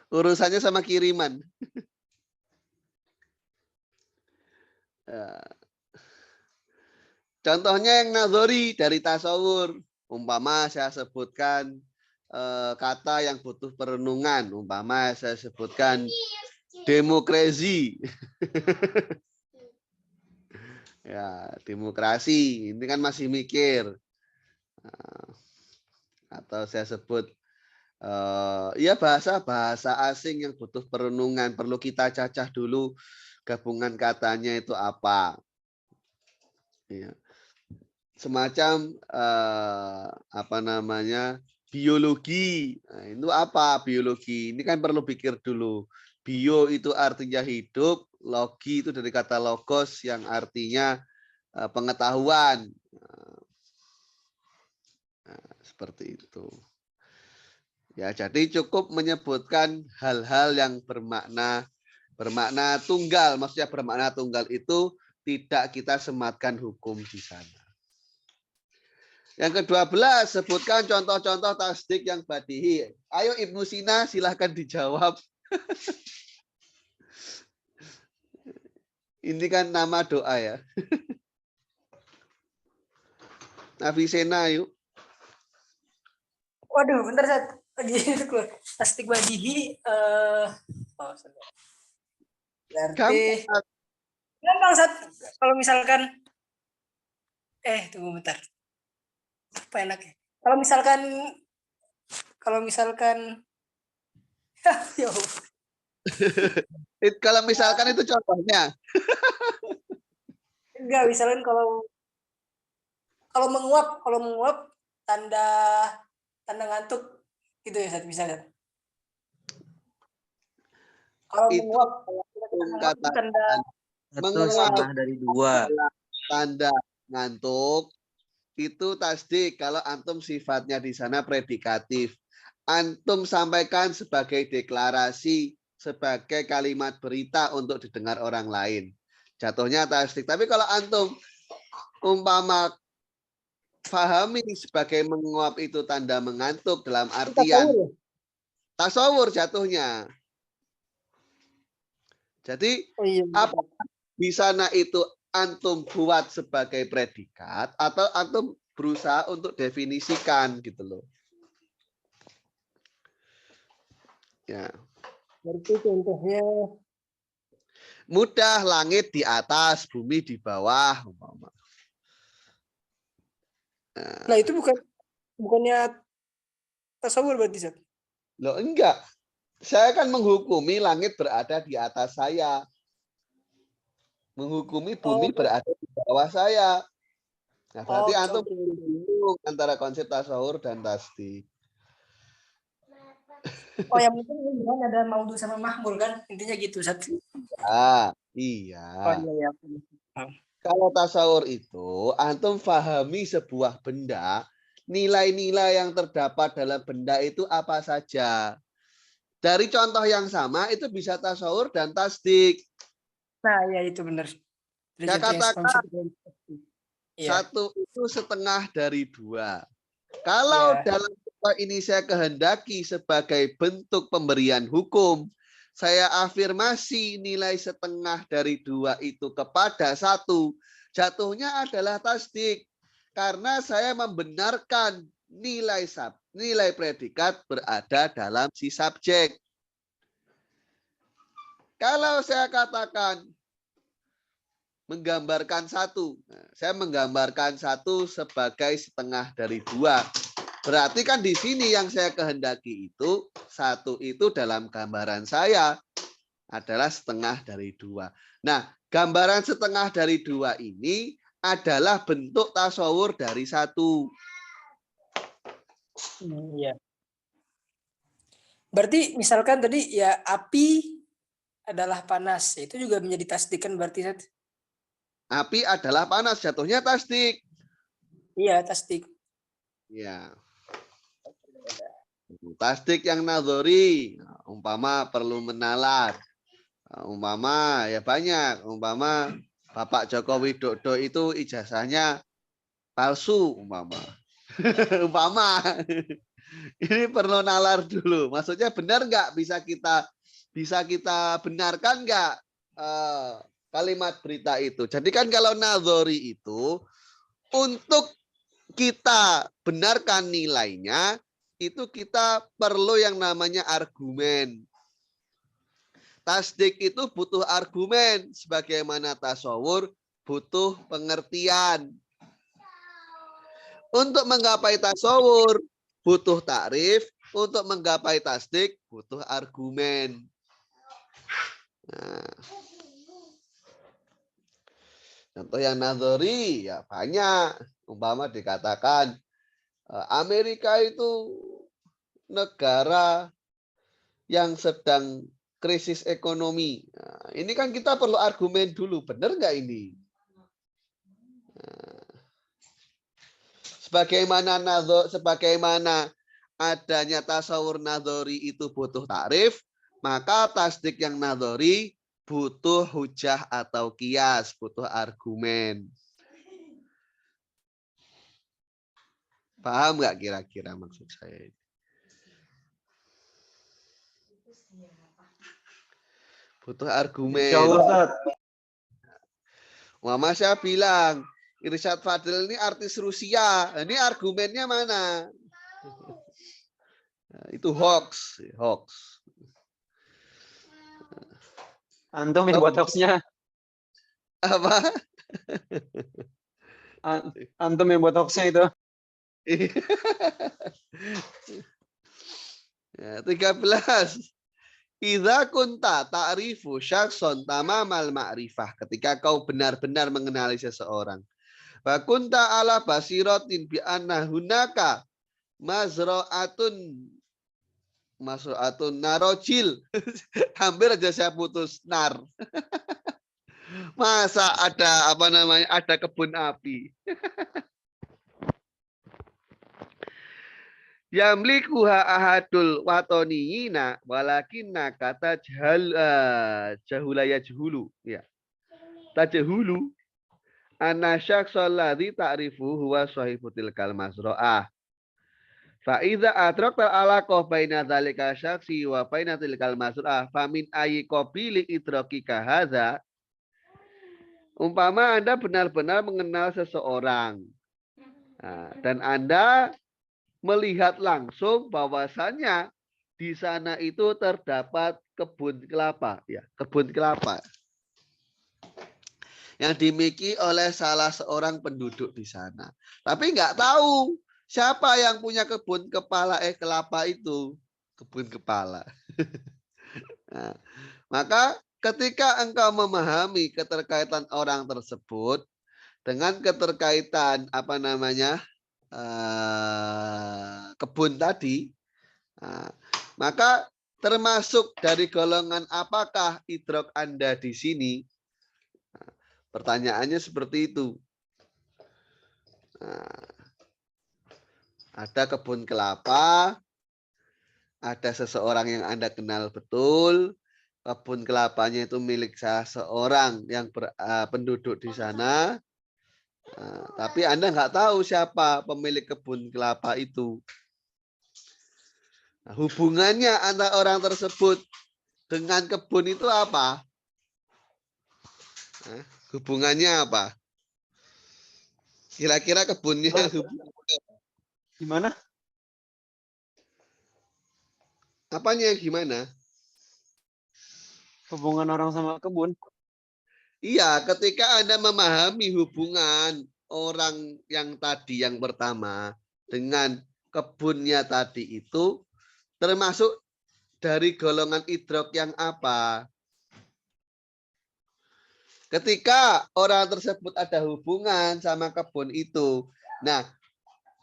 Speaker 1: Urusannya sama kiriman. Contohnya yang nazori dari tasawur. Umpama saya sebutkan kata yang butuh perenungan. Umpama saya sebutkan demokrasi. Ya, demokrasi. Ini kan masih mikir. Atau saya sebut ya bahasa asing yang butuh perenungan. Perlu kita cacah dulu gabungan katanya itu apa. Ya. Semacam apa namanya biologi. Nah, itu apa biologi? Ini kan perlu pikir dulu. Bio itu artinya hidup, logi itu dari kata logos yang artinya pengetahuan. Nah, seperti itu. Ya, jadi cukup menyebutkan hal-hal yang bermakna tunggal. Maksudnya bermakna tunggal itu tidak kita sematkan hukum di sana. Yang ke-12, sebutkan contoh-contoh tasdik yang badihi. Ayo Ibnu Sina, silahkan dijawab. Ini kan nama doa ya. Nabi Sena, yuk.
Speaker 4: Waduh, bentar Sat. Lagi keluar. Tasdik badihi. Berarti gampang Sat. Kalau misalkan tunggu bentar. Apa enaknya? Kalau misalkan ya
Speaker 1: Kalau misalkan itu contohnya.
Speaker 4: enggak, misalkan kalau menguap tanda ngantuk gitu ya Sat, misalkan. Kalau
Speaker 1: Itu
Speaker 4: menguap
Speaker 1: kata
Speaker 4: tanda
Speaker 5: Satu setengah dari dua.
Speaker 1: tanda ngantuk itu tasdik. Kalau antum sifatnya di sana predikatif. Antum sampaikan sebagai deklarasi, sebagai kalimat berita untuk didengar orang lain. Jatuhnya tasdik. Tapi kalau antum umpama pahami sebagai menguap itu tanda mengantuk dalam artian tasawur jatuhnya. Jadi apa di sana itu antum buat sebagai predikat atau antum berusaha untuk definisikan gitu loh. Ya.
Speaker 4: Berarti contohnya
Speaker 1: Mudah, langit di atas, bumi di bawah.
Speaker 4: Nah, itu bukannya tasawur berarti Sat?
Speaker 1: Loh enggak. Saya kan menghukumi langit berada di atas saya. Menghukumi bumi berada di bawah saya. Nah, berarti antum bingung antara konsep tasawur dan tasdik.
Speaker 4: Yang penting kan ada maudhu sama mahmul kan, intinya gitu Sat.
Speaker 1: Iya.
Speaker 4: Iya.
Speaker 1: Kalau tasawur itu antum pahami sebuah benda, nilai-nilai yang terdapat dalam benda itu apa saja. Dari contoh yang sama itu bisa tasawur dan tasdik.
Speaker 4: Nah, ya itu benar.
Speaker 1: Saya katakan
Speaker 4: Iya.
Speaker 1: satu itu setengah dari dua. Kalau dalam contoh ini saya kehendaki sebagai bentuk pemberian hukum, saya afirmasi nilai setengah dari dua itu kepada satu. Jatuhnya adalah tasdik. Karena saya membenarkan nilai predikat berada dalam si subjek. Kalau saya katakan menggambarkan satu, saya menggambarkan satu sebagai setengah dari dua. Berarti kan di sini yang saya kehendaki itu satu itu dalam gambaran saya adalah setengah dari dua. Nah, gambaran setengah dari dua ini adalah bentuk tasawur dari satu.
Speaker 4: Iya. Berarti misalkan tadi ya api adalah panas, itu juga menjadi tasdik kan berarti Sat?
Speaker 1: Api adalah panas, jatuhnya tasdik.
Speaker 4: Iya, tasdik.
Speaker 1: Ya. Tasdik yang nadhori, umpama perlu menalar. Umpama ya banyak, umpama Bapak Joko Widodo itu ijazahnya palsu, umpama. Umpama. Ini perlu nalar dulu. Maksudnya benar nggak bisa kita benarkan nggak kalimat berita itu. Jadi kan kalau nadhori itu untuk kita benarkan nilainya itu kita perlu yang namanya argumen. Tasdik itu butuh argumen, sebagaimana tasawur butuh pengertian. Untuk menggapai tasawur butuh takrif, untuk menggapai tasdik butuh argumen. Nah, contoh yang nadhari ya banyak. Umpama dikatakan Amerika itu negara yang sedang krisis ekonomi. Nah, ini kan kita perlu argumen dulu, benar nggak ini? Nah, sebagaimana adanya tasawur nadhari itu butuh takrif, maka tasdik yang nadhari butuh hujah atau kias, butuh argumen. Paham nggak kira-kira maksud saya? Butuh argumen.
Speaker 2: Insyaallah, Ustaz.
Speaker 1: Mama saya bilang, Irsyad Fadil ini artis Rusia. Ini argumennya mana? Nah, itu hoax.
Speaker 2: Antum yang buat hoaxnya.
Speaker 1: Apa?
Speaker 2: Antum yang buat hoaxnya itu.
Speaker 1: Ya, 13. Idza kunta ta'rifu syakhsan tamamal ma'rifah, ketika kau benar-benar mengenali seseorang. Wa kunta ala basiratin bi anna hunaka mazra'atun narojil. Hampir aja saya putus nar. Masa ada ada kebun api. Yamlikuha ahadul watoniyina walakinna kata jahulaya jahulu ya. Tajahulu anna syakhsal ladzi ta'rifu huwa sahibutil kalmasra'ah. Fa idza adrakta alaqah baina dzalika syakhsi wa baina tilkal masra'ah famin ayyi qabili idrakika hadza. Umpama Anda benar-benar mengenal seseorang. Nah, dan Anda melihat langsung bahwasannya di sana itu terdapat kebun kelapa, ya, kebun kelapa yang dimiliki oleh salah seorang penduduk di sana. Tapi nggak tahu siapa yang punya kebun kelapa itu, kebun kepala. Nah, maka ketika engkau memahami keterkaitan orang tersebut dengan keterkaitan kebun tadi, nah, maka termasuk dari golongan apakah idrok Anda di sini? Nah, pertanyaannya seperti itu. Nah, ada kebun kelapa, ada seseorang yang Anda kenal betul, kebun kelapanya itu milik seseorang yang penduduk di sana. Nah, tapi Anda nggak tahu siapa pemilik kebun kelapa itu. Nah, hubungannya antara orang tersebut dengan kebun itu apa? Nah, hubungannya apa? Kira-kira kebunnya
Speaker 2: Gimana?
Speaker 1: apanya gimana?
Speaker 2: Hubungan orang sama kebun.
Speaker 1: Iya, ketika Anda memahami hubungan orang yang tadi yang pertama dengan kebunnya tadi itu termasuk dari golongan idrok yang apa? Ketika orang tersebut ada hubungan sama kebun itu. Nah,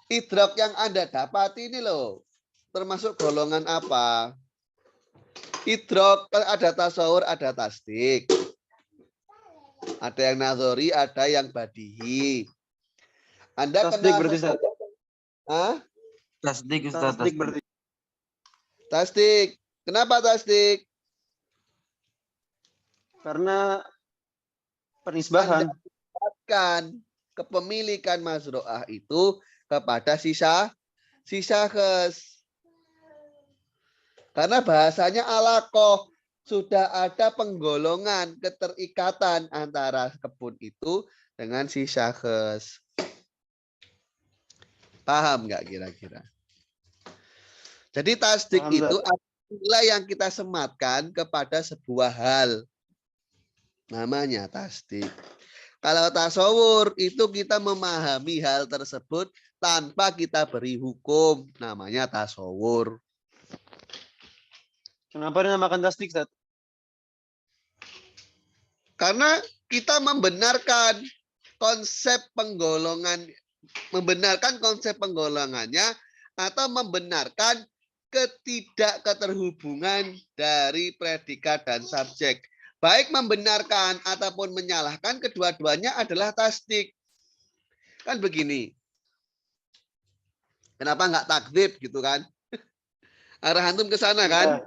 Speaker 1: idrok yang Anda dapat ini loh, termasuk golongan apa? Idrok ada tasawur, ada tasdik. Ada yang nazori, ada yang badihi. Anda
Speaker 2: Tasdik
Speaker 1: kenal
Speaker 2: berarti, Ustaz.
Speaker 1: Hah?
Speaker 5: Tasdik Ustaz.
Speaker 2: Tasdik berarti.
Speaker 1: Tasdik. Kenapa tasdik?
Speaker 2: Karena penisbahan.
Speaker 1: Anda mendapatkan kepemilikan mazro'ah itu kepada sisa kes. Karena bahasanya alaqoh, sudah ada penggolongan keterikatan antara kebun itu dengan sisa kes. Paham nggak kira-kira? Jadi tasdik
Speaker 6: Paham,
Speaker 1: itu
Speaker 6: Ustaz.
Speaker 1: nilai yang kita sematkan kepada sebuah hal. Namanya tasdik. Kalau tasawur itu kita memahami hal tersebut tanpa kita beri hukum. Namanya tasawur.
Speaker 6: Kenapa dinamakan tasdik, Ustaz?
Speaker 1: Karena kita membenarkan konsep penggolongan, membenarkan konsep penggolongannya atau membenarkan ketidakketerhubungan dari predikat dan subjek. Baik membenarkan ataupun menyalahkan, kedua-duanya adalah tasdik. Kan begini. Kenapa nggak takdzib gitu kan? Arah antum ke sana kan?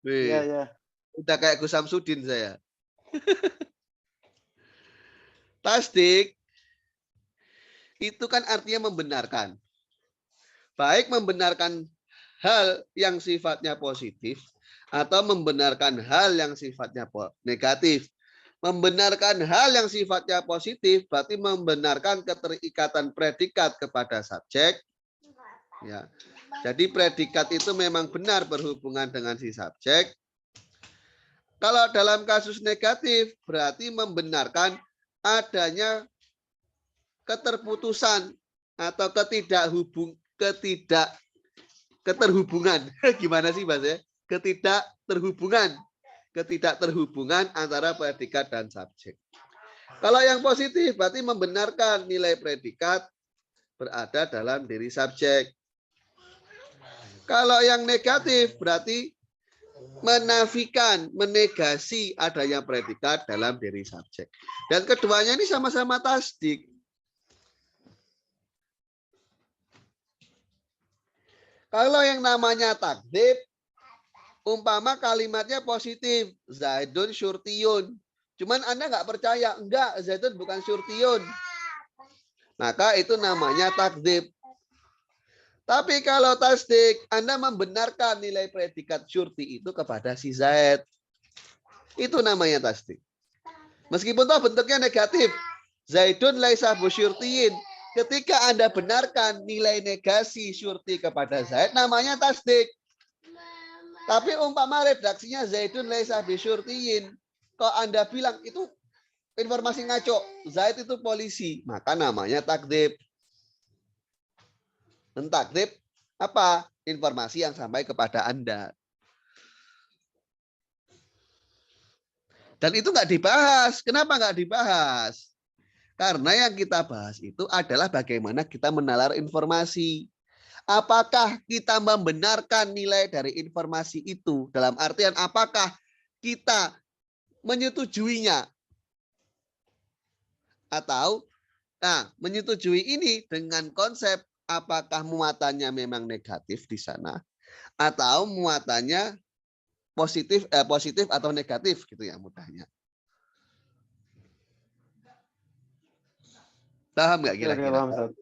Speaker 1: Wih,
Speaker 6: Iya, iya.
Speaker 1: udah kayak Gus Samsudin saya. Tasdik itu kan artinya membenarkan. Baik membenarkan hal yang sifatnya positif atau membenarkan hal yang sifatnya negatif. Membenarkan hal yang sifatnya positif berarti membenarkan keterikatan predikat kepada subjek. Ya. Jadi predikat itu memang benar berhubungan dengan si subjek. Kalau dalam kasus negatif berarti membenarkan adanya keterputusan atau keterhubungan. Gimana sih bahasanya? Ketidakterhubungan antara predikat dan subjek. Kalau yang positif berarti membenarkan nilai predikat berada dalam diri subjek. Kalau yang negatif berarti menafikan, menegasi adanya predikat dalam diri subjek. Dan keduanya ini sama-sama tasdik. Kalau yang namanya takdzib, umpama kalimatnya positif, Zaidun syurtiyun. Cuman Anda nggak percaya, enggak, Zaidun bukan syurtiyun. Maka itu namanya takdzib. Tapi kalau tasdik, Anda membenarkan nilai predikat syurti itu kepada si Zaid. Itu namanya tasdik. Meskipun toh bentuknya negatif. Zaidun laisa busyurtiyin. Ketika Anda benarkan nilai negasi syurti kepada Zaid, namanya tasdik. Tapi umpama redaksinya Zaidun laisa bisyurtiyin. Kalau Anda bilang itu informasi ngaco, Zaid itu polisi, maka namanya takdzib. Takdzib apa? Informasi yang sampai kepada Anda. Dan itu nggak dibahas. Kenapa nggak dibahas? Karena yang kita bahas itu adalah bagaimana kita menalar informasi. Apakah kita membenarkan nilai dari informasi itu? Dalam artian apakah kita menyetujuinya? Atau menyetujui ini dengan konsep apakah muatannya memang negatif di sana atau muatannya positif atau negatif gitu ya mudahnya. Paham nggak kira-kira?
Speaker 6: Paham, Ustaz.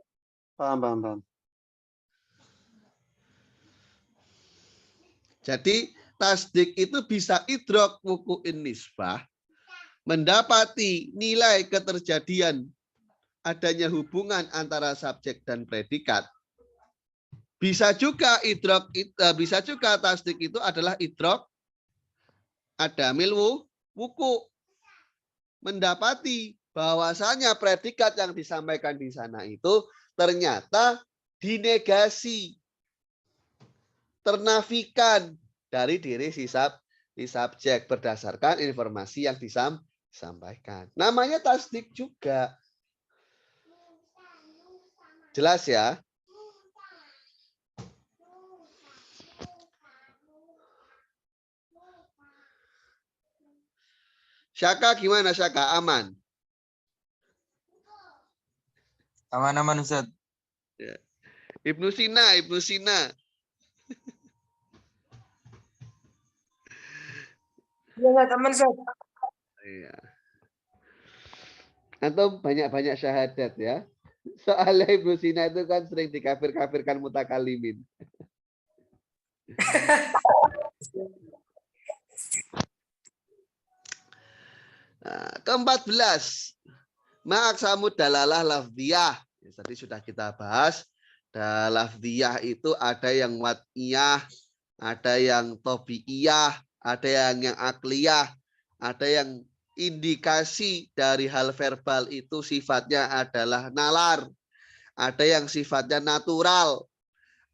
Speaker 6: Paham.
Speaker 1: Jadi tasdik itu bisa idrok wuku'in nisbah, mendapati nilai keterjadian adanya hubungan antara subjek dan predikat. Bisa juga tasdik itu adalah idrok adamil wuku, mendapati bahwasanya predikat yang disampaikan di sana itu ternyata dinegasi, ternafikan dari diri si subjek berdasarkan informasi yang disampaikan. Namanya tasdik juga. Jelas ya? Syaka gimana Syaka? Aman?
Speaker 5: Aman-aman Ustaz.
Speaker 1: Ya. Ibnu Sina.
Speaker 4: Iya, teman saya.
Speaker 1: Iya. Atau banyak-banyak syahadat ya. Soalnya Ibnu Sina itu kan sering dikafir-kafirkan mutakalimin. Nah, ke-14. Ma'aksamud dalalah lafdiyah. Tadi sudah kita bahas Lafdiyah itu ada yang wat'iyah, ada yang tobi'iyah, ada yang akliyah, ada yang indikasi dari hal verbal itu sifatnya adalah nalar, ada yang sifatnya natural,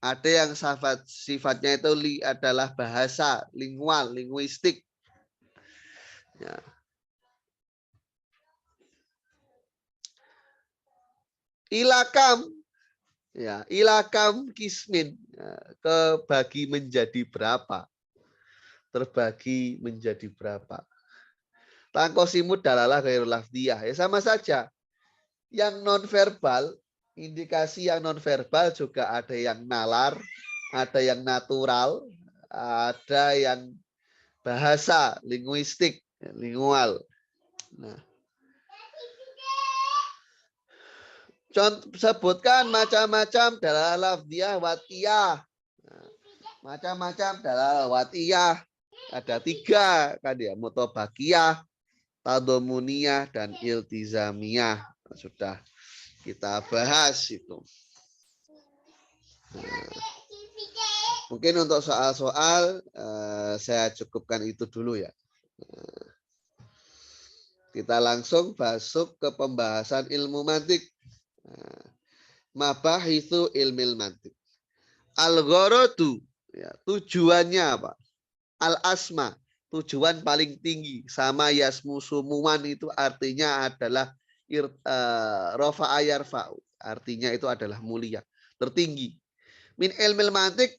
Speaker 1: ada yang sifatnya itu adalah bahasa, lingual, linguistik. Ya. Ilakam, ya, ilakam kismin, ya, kebagi menjadi berapa, terbagi menjadi berapa. Tangkosimud dalalah ghairul lafdiyah, ya sama saja. Yang nonverbal, indikasi yang nonverbal juga ada yang nalar, ada yang natural, ada yang bahasa, linguistik, lingual. Nah, contoh, sebutkan macam-macam dalam lafdiyah watiyah. Macam-macam dalam watiyah. Ada 3 kan ya, mutobakiyah, tadomuniyah, dan iltizamiyah. Sudah kita bahas itu. Mungkin untuk soal-soal saya cukupkan itu dulu ya. Kita langsung masuk ke pembahasan ilmu mantik. Mabahitsu ilmil mantik. Al-gharadu, ya, tujuannya apa? Al-asma, tujuan paling tinggi. Sama yasmu sumuman itu artinya adalah rofa'a yarfa'u. Artinya itu adalah mulia, tertinggi. Min ilmil mantik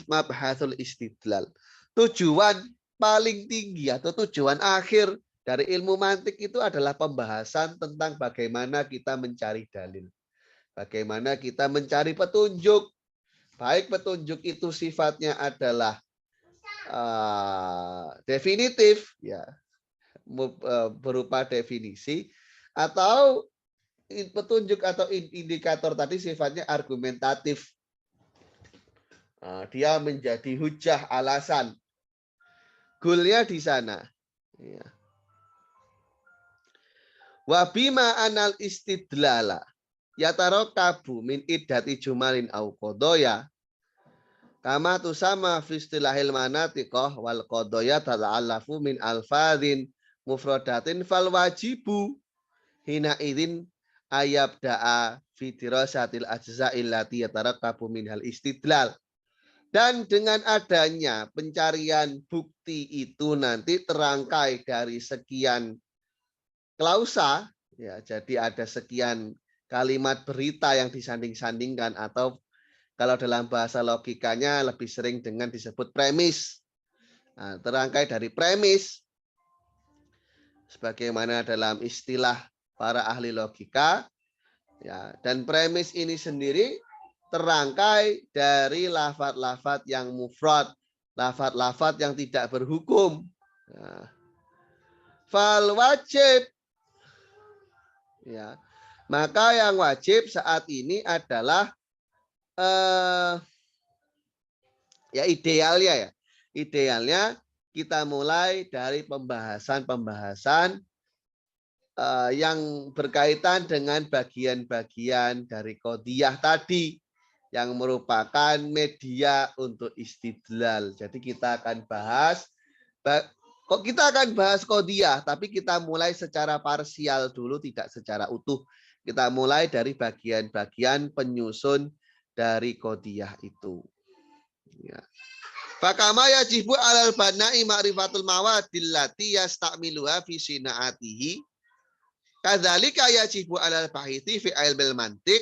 Speaker 1: mabhasul istidlal. Tujuan paling tinggi atau tujuan akhir dari ilmu mantik itu adalah pembahasan tentang bagaimana kita mencari dalil. Bagaimana kita mencari petunjuk. Baik petunjuk itu sifatnya adalah definitif, ya, berupa definisi, atau petunjuk atau indikator tadi sifatnya argumentatif. Dia menjadi hujah, alasan. Goalnya di sana. Ya. Wabima anal istidlala yatarokabu min iddati jumalin au qodoya kama tusama fi istilahil manatiqah wal qodoya tata'allafu min alfadhin mufradatin fal wajibu hina idzin ayabda'a fi dirasatil ajza'il lati yatarokabu min hal istidlal. Dan dengan adanya pencarian bukti itu nanti terangkai dari sekian klausa, ya, jadi ada sekian kalimat berita yang disanding-sandingkan, atau kalau dalam bahasa logikanya lebih sering dengan disebut premis. Nah, terangkai dari premis, sebagaimana dalam istilah para ahli logika, ya, dan premis ini sendiri terangkai dari lafaz-lafaz yang mufrad, lafaz-lafaz yang tidak berhukum. Nah, fal wajib, ya, maka yang wajib saat ini adalah ya idealnya, ya, idealnya kita mulai dari pembahasan-pembahasan yang berkaitan dengan bagian-bagian dari qodiyah tadi, yang merupakan media untuk istidlal. Jadi kita akan bahas, kok kita akan bahas qodiyah, tapi kita mulai secara parsial dulu, tidak secara utuh. Kita mulai dari bagian-bagian penyusun dari qodiyah itu. Ya. Fakama yajibu alal bana'i ma'rifatul mawadil lati yasta'miluha fi sina'atihi. Kadzalika yajibu alal bahithi fi ilmil mantiq.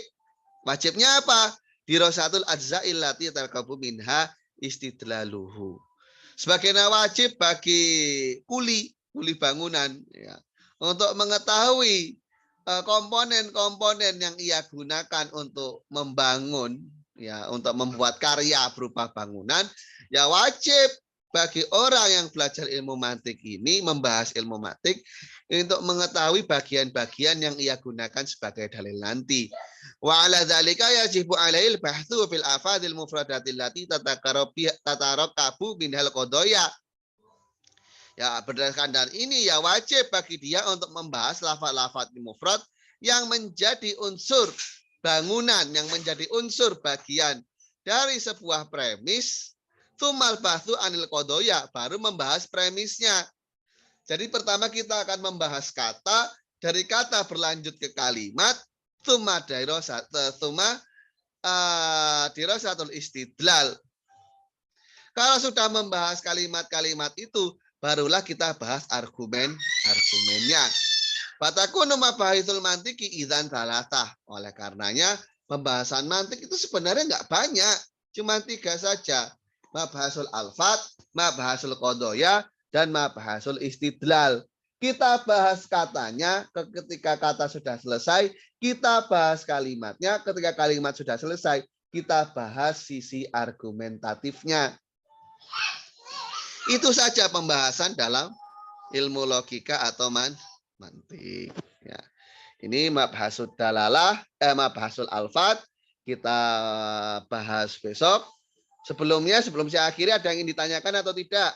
Speaker 1: Wajibnya apa? Dirasatul ajza'il lati tarkabu minha istidlaluhu. Sebagaimana wajib bagi kuli bangunan, ya, untuk mengetahui komponen-komponen yang ia gunakan untuk membangun, ya, untuk membuat karya berupa bangunan, ya wajib bagi orang yang belajar ilmu mantik ini, membahas ilmu mantik, untuk mengetahui bagian-bagian yang ia gunakan sebagai dalil nanti. Wa ala dzalika yajibu alail bahthu fil afadil mufradatil lati tatarakabu minhal qodoya. Ya, berdasarkan dan ini ya wajib bagi dia untuk membahas lafaz-lafaz mufrad yang menjadi unsur bangunan yang menjadi unsur bagian dari sebuah premis, tumal bahtu anil kodoya, baru membahas premisnya. Jadi pertama kita akan membahas kata, dari kata berlanjut ke kalimat, tuma dirasatul istidlal. Kalau sudah membahas kalimat-kalimat itu, barulah kita bahas argumennya. Fatakunu mabahithul mantiki idzan salatah. Oleh karenanya, pembahasan mantik itu sebenarnya nggak banyak. Cuma 3 saja. Mabahasul alfat, mabahasul kodoya, dan mabahasul istidlal. Kita bahas katanya ketika kata sudah selesai. Kita bahas kalimatnya ketika kalimat sudah selesai. Kita bahas sisi argumentatifnya. Itu saja pembahasan dalam ilmu logika atau mantik. Ya. Ini mabhasul dalalah, mabhasul alfat. Kita bahas besok. Sebelum saya akhiri, ada yang ingin ditanyakan atau tidak?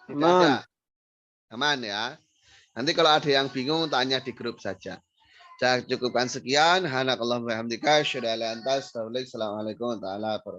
Speaker 1: Tidak ada. Aman ya. Nanti kalau ada yang bingung, tanya di grup saja. Saya cukupkan sekian. Hanakallahu wa bihamdika, asyhadu an la ilaha illa anta, astaghfiruka wa atubu ilaik. Assalamualaikum warahmatullahi wabarakatuh.